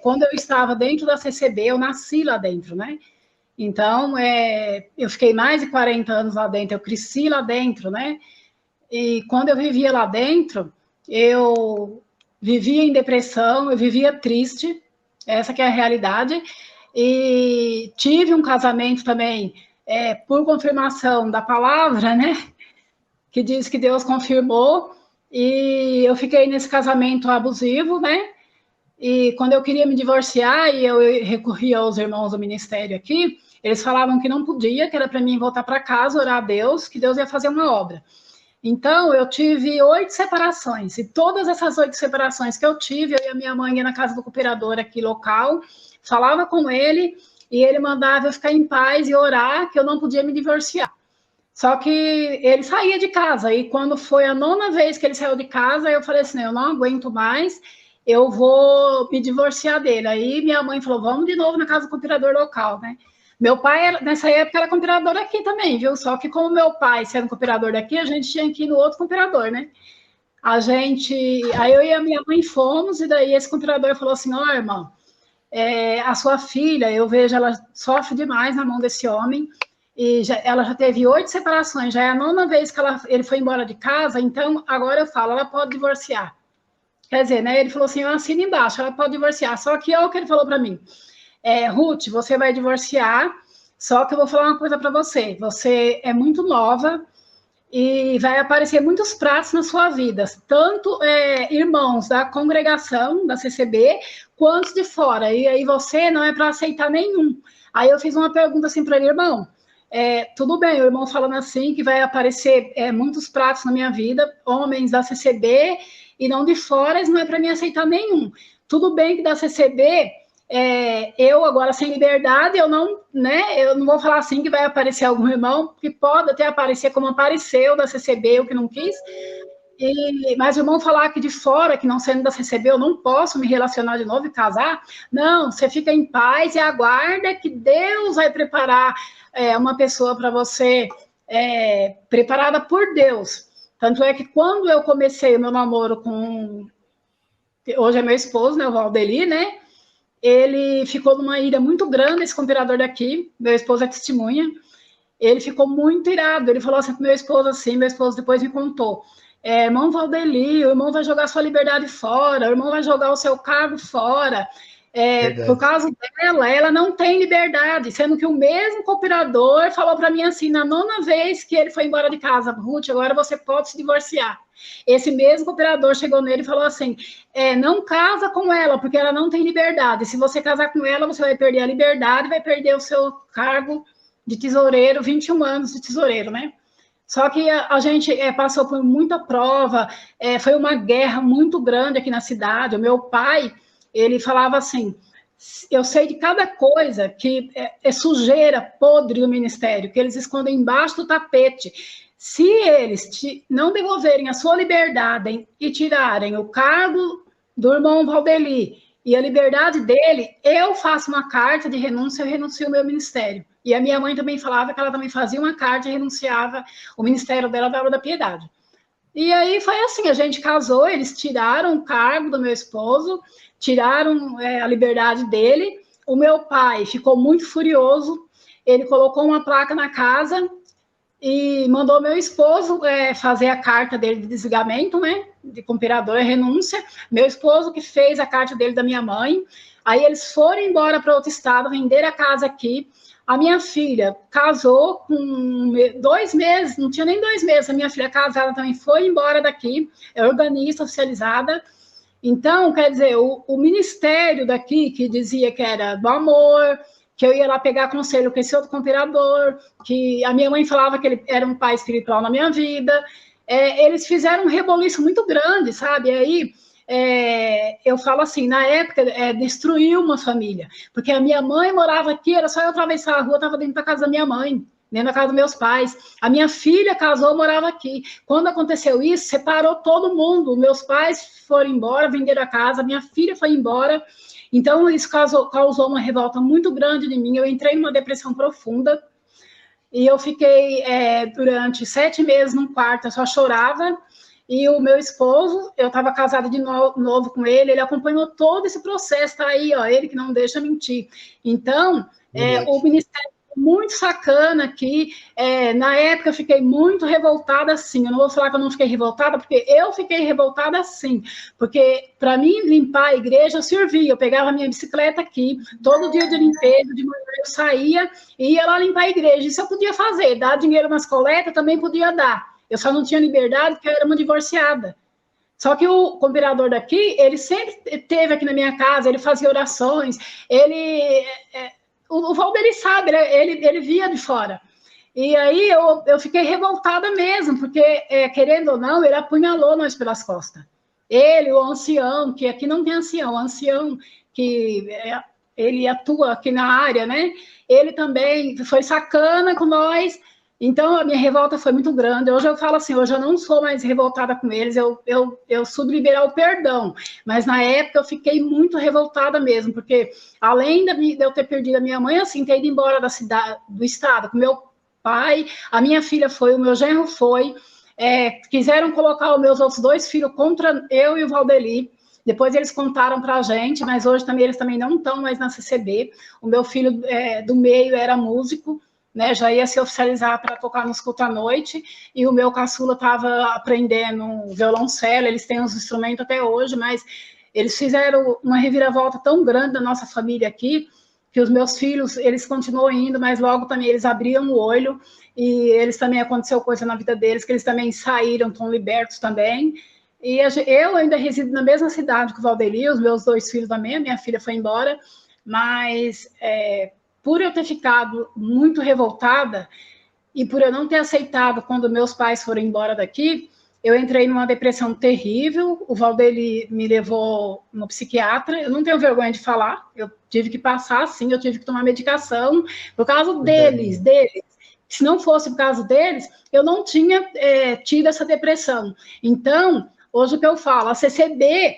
quando eu estava dentro da CCB, eu nasci lá dentro, né? Então, eu fiquei mais de 40 anos lá dentro, eu cresci lá dentro, né? E quando eu vivia lá dentro, eu vivia em depressão, eu vivia triste, essa que é a realidade, e tive um casamento também, por confirmação da palavra, né? Que diz que Deus confirmou, e eu fiquei nesse casamento abusivo, né? E quando eu queria me divorciar e eu recorria aos irmãos do ministério aqui, eles falavam que não podia, que era para mim voltar para casa, orar a Deus, que Deus ia fazer uma obra. Então, eu tive 8 separações, e todas essas 8 separações que eu tive, eu e a minha mãe ia na casa do cooperador aqui local, falava com ele, e ele mandava eu ficar em paz e orar, que eu não podia me divorciar. Só que ele saía de casa, e quando foi a 9ª vez que ele saiu de casa, eu falei assim, eu não aguento mais, eu vou me divorciar dele. Aí minha mãe falou, vamos de novo na casa do cooperador local, né? Meu pai, nessa época, era cooperador aqui também, viu? Só que como meu pai, sendo cooperador daqui, a gente tinha que ir no outro cooperador, né? Aí eu e a minha mãe fomos, e daí esse cooperador falou assim, ó, irmão, a sua filha, eu vejo, ela sofre demais na mão desse homem, e ela já teve 8 separações, já é a 9ª vez que ele foi embora de casa, então agora eu falo, ela pode divorciar. Quer dizer, né? Ele falou assim, eu assino embaixo, ela pode divorciar. Só que olha o que ele falou para mim. Ruth, você vai divorciar, só que eu vou falar uma coisa para você. Você é muito nova e vai aparecer muitos pratos na sua vida, tanto irmãos da congregação, da CCB, quanto de fora. E aí você não é para aceitar nenhum. Aí eu fiz uma pergunta assim para ele, irmão, tudo bem, o irmão falando assim, que vai aparecer muitos pratos na minha vida, homens da CCB, e não de fora, não é para mim aceitar nenhum. Tudo bem que da CCB, eu agora sem liberdade, eu não vou falar assim que vai aparecer algum irmão, que pode até aparecer como apareceu da CCB, o que não quis, mas o irmão falar que de fora, que não sendo da CCB, eu não posso me relacionar de novo e casar, não, você fica em paz e aguarda que Deus vai preparar uma pessoa para você, preparada por Deus. Tanto é que quando eu comecei o meu namoro hoje é meu esposo, né, o Valdeli, né, ele ficou numa ira muito grande, esse cooperador daqui, meu esposo é testemunha, ele ficou muito irado, ele falou assim pro meu esposo depois me contou, irmão Valdeli, o irmão vai jogar sua liberdade fora, o irmão vai jogar o seu cargo fora, por causa dela, ela não tem liberdade, sendo que o mesmo cooperador falou para mim assim, na 9ª vez que ele foi embora de casa, Ruth, agora você pode se divorciar. Esse mesmo cooperador chegou nele e falou assim, não casa com ela, porque ela não tem liberdade, se você casar com ela, você vai perder a liberdade, vai perder o seu cargo de tesoureiro, 21 anos de tesoureiro, né? Só que a gente passou por muita prova, foi uma guerra muito grande aqui na cidade, o meu pai, ele falava assim, eu sei de cada coisa que é sujeira, podre do ministério, que eles escondem embaixo do tapete. Se eles não devolverem a sua liberdade e tirarem o cargo do irmão Valdeli e a liberdade dele, eu faço uma carta de renúncia, eu renuncio ao meu ministério. E a minha mãe também falava que ela também fazia uma carta e renunciava o ministério dela da Obra da Piedade. E aí foi assim, a gente casou, eles tiraram o cargo do meu esposo, tiraram a liberdade dele, o meu pai ficou muito furioso, ele colocou uma placa na casa e mandou meu esposo fazer a carta dele de desligamento, né, de cooperador, renúncia, meu esposo que fez a carta dele da minha mãe, aí eles foram embora para outro estado, venderam a casa aqui, a minha filha casou com 2 meses, não tinha nem 2 meses, a minha filha casada também foi embora daqui, é organista oficializada. Então, quer dizer, o ministério daqui, que dizia que era do amor, que eu ia lá pegar conselho com esse outro cooperador, que a minha mãe falava que ele era um pai espiritual na minha vida, eles fizeram um reboliço muito grande, sabe? E aí, eu falo assim, na época, destruiu uma família, porque a minha mãe morava aqui, era só eu atravessar a rua, estava dentro da casa da minha mãe, dentro da casa dos meus pais, a minha filha casou, morava aqui, quando aconteceu isso, separou todo mundo, meus pais foram embora, venderam a casa, minha filha foi embora, então isso causou uma revolta muito grande em mim, eu entrei numa depressão profunda, e eu fiquei durante 7 meses num quarto, eu só chorava, e o meu esposo, eu estava casada de novo com ele acompanhou todo esse processo, tá aí, ó, ele que não deixa mentir. Então, o Ministério muito sacana aqui. Na época eu fiquei muito revoltada, sim. Eu não vou falar que eu não fiquei revoltada, porque eu fiquei revoltada, sim. Porque para mim limpar a igreja eu servia. Eu pegava a minha bicicleta aqui, todo dia de limpeza, de manhã eu saía e ia lá limpar a igreja. Isso eu podia fazer, dar dinheiro nas coletas também podia dar. Eu só não tinha liberdade porque eu era uma divorciada. Só que o cooperador daqui, ele sempre esteve aqui na minha casa, ele fazia orações, o Valdir sabe, ele via de fora. E aí eu fiquei revoltada mesmo, porque, querendo ou não, ele apunhalou nós pelas costas. Ele, o ancião, que aqui não tem ancião, o ancião que ele atua aqui na área, né? Ele também foi sacana com nós. Então, a minha revolta foi muito grande. Hoje eu falo assim, hoje eu não sou mais revoltada com eles, eu soube liberar o perdão. Mas na época eu fiquei muito revoltada mesmo, porque além de eu ter perdido a minha mãe, assim, ter ido embora da cidade, do estado, com meu pai, a minha filha foi, o meu genro foi, quiseram colocar os meus outros 2 filhos contra eu e o Valdeli. Depois eles contaram para a gente, mas hoje também eles também não estão mais na CCB. O meu filho do meio era músico, né, já ia se oficializar para tocar nos cultos à noite, e o meu caçula estava aprendendo violoncelo, eles têm os instrumentos até hoje, mas eles fizeram uma reviravolta tão grande da nossa família aqui, que os meus filhos, eles continuam indo, mas logo também eles abriram o olho, e eles também aconteceu coisa na vida deles, que eles também saíram, estão libertos também, e eu ainda resido na mesma cidade que o Valdeli, os meus 2 filhos também, a minha filha foi embora, mas por eu ter ficado muito revoltada e por eu não ter aceitado quando meus pais foram embora daqui, eu entrei numa depressão terrível, o Valdeli me levou no psiquiatra, eu não tenho vergonha de falar, eu tive que passar, sim, eu tive que tomar medicação, por causa deles. Se não fosse por causa deles, eu não tinha tido essa depressão. Então, hoje o que eu falo, a CCB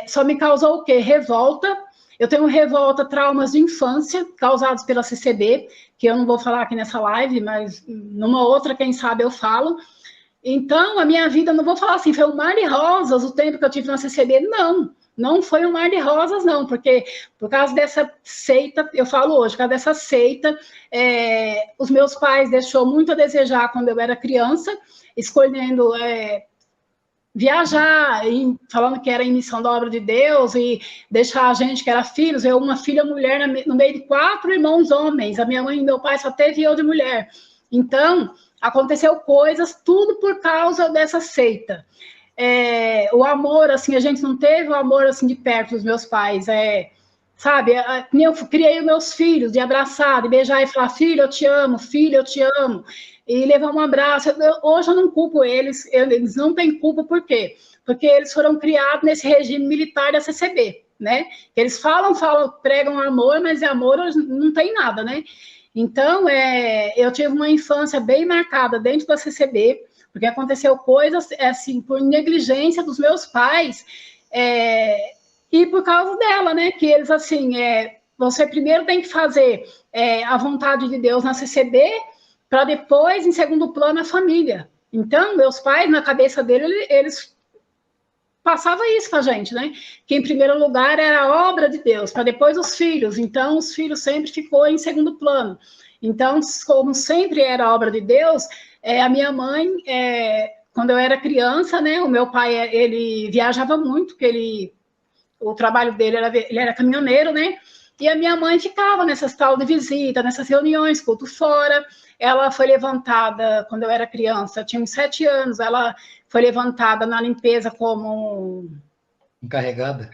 só me causou o quê? Revolta. Eu tenho revolta, traumas de infância causados pela CCB, que eu não vou falar aqui nessa live, mas numa outra, quem sabe, eu falo. Então, a minha vida, não vou falar assim, foi um mar de rosas o tempo que eu tive na CCB, não foi um mar de rosas, não, porque por causa dessa seita, eu falo hoje, por causa dessa seita, os meus pais deixou muito a desejar quando eu era criança, escolhendo viajar, falando que era em missão da obra de Deus, e deixar a gente que era filhos, eu uma filha mulher no meio de 4 irmãos homens, a minha mãe e meu pai só teve eu de mulher. Então, aconteceu coisas, tudo por causa dessa seita. O amor, assim, a gente não teve o amor, assim, de perto dos meus pais, sabe, eu criei os meus filhos, de abraçar, de beijar e falar, filho, eu te amo, filho, eu te amo, e levar um abraço. Hoje eu não culpo eles, eles não têm culpa, por quê? Porque eles foram criados nesse regime militar da CCB, né? Eles falam, pregam amor, mas amor não tem nada, né? Então, eu tive uma infância bem marcada dentro da CCB, porque aconteceu coisas, assim, por negligência dos meus pais, e por causa dela, né? Que eles, assim, você primeiro tem que fazer a vontade de Deus na CCB, para depois, em segundo plano, a família. Então, meus pais, na cabeça deles, eles passavam isso para a gente, né? Que em primeiro lugar era a obra de Deus, para depois os filhos. Então, os filhos sempre ficou em segundo plano. Então, como sempre era a obra de Deus, a minha mãe, quando eu era criança, né? O meu pai, ele viajava muito, porque o trabalho dele ele era caminhoneiro, né? E a minha mãe ficava nessas tal de visita, nessas reuniões, culto fora. Ela foi levantada, quando eu era criança, tinha uns 7 anos, ela foi levantada na limpeza como... Encarregada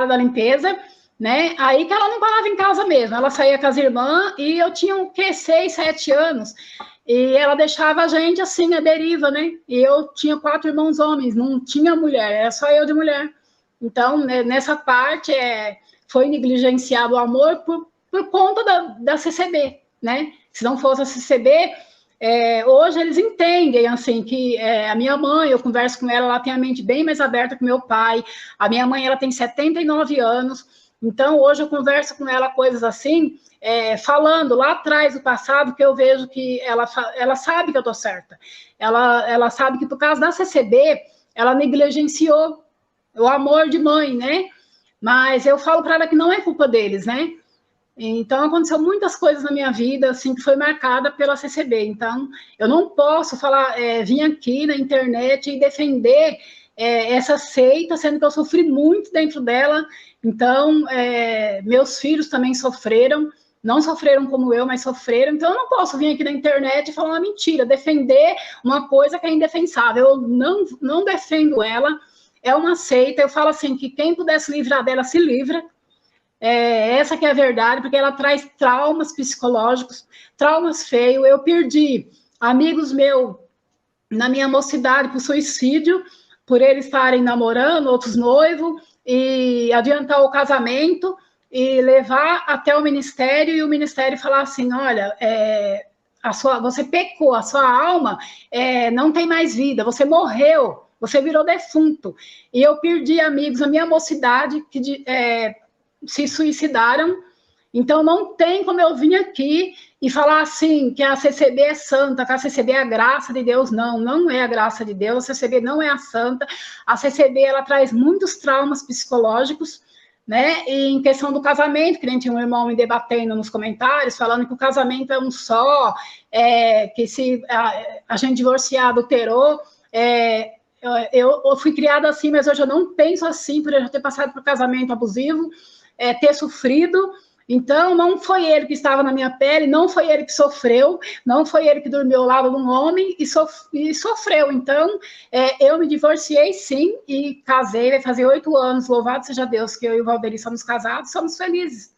da limpeza, né? Aí que ela não parava em casa mesmo, ela saía com as irmãs, e eu tinha, 6, 7 anos, e ela deixava a gente assim, a deriva, né? E eu tinha 4 irmãos homens, não tinha mulher, era só eu de mulher. Então, nessa parte, foi negligenciado o amor por conta da CCB, né? Se não fosse a CCB, hoje eles entendem, assim, que a minha mãe, eu converso com ela, ela tem a mente bem mais aberta que meu pai, a minha mãe, ela tem 79 anos, então hoje eu converso com ela coisas assim, falando lá atrás do passado, que eu vejo que ela sabe que eu estou certa. Ela sabe que por causa da CCB, ela negligenciou o amor de mãe, né? Mas eu falo para ela que não é culpa deles, né? Então, aconteceu muitas coisas na minha vida, assim, que foi marcada pela CCB. Então, eu não posso falar, vir aqui na internet e defender essa seita, sendo que eu sofri muito dentro dela. Então, meus filhos também sofreram, não sofreram como eu, mas sofreram. Então, eu não posso vir aqui na internet e falar uma mentira, defender uma coisa que é indefensável. Eu não defendo ela, é uma seita. Eu falo assim, que quem pudesse livrar dela, se livra. Essa que é a verdade, porque ela traz traumas psicológicos, traumas feios. Eu perdi amigos meus na minha mocidade por suicídio, por eles estarem namorando, outros noivos, e adiantar o casamento, e levar até o ministério, e o ministério falar assim, olha, você pecou, a sua alma não tem mais vida, você morreu, você virou defunto. E eu perdi amigos na minha mocidade que se suicidaram. Então, não tem como eu vir aqui e falar assim, que a CCB é santa, que a CCB é a graça de Deus. Não é a graça de Deus, a CCB não é a santa. A CCB, ela traz muitos traumas psicológicos, né? E em questão do casamento, que nem tinha um irmão me debatendo nos comentários, falando que o casamento é um só, que se a gente divorciar, adulterou, eu fui criada assim, mas hoje eu não penso assim, por eu já ter passado por casamento abusivo, ter sofrido. Então, não foi ele que estava na minha pele, não foi ele que sofreu, não foi ele que dormiu ao lado de um homem e sofreu. Então, eu me divorciei, sim, e casei, vai fazer 8 anos, louvado seja Deus, que eu e o Valderi somos casados, somos felizes.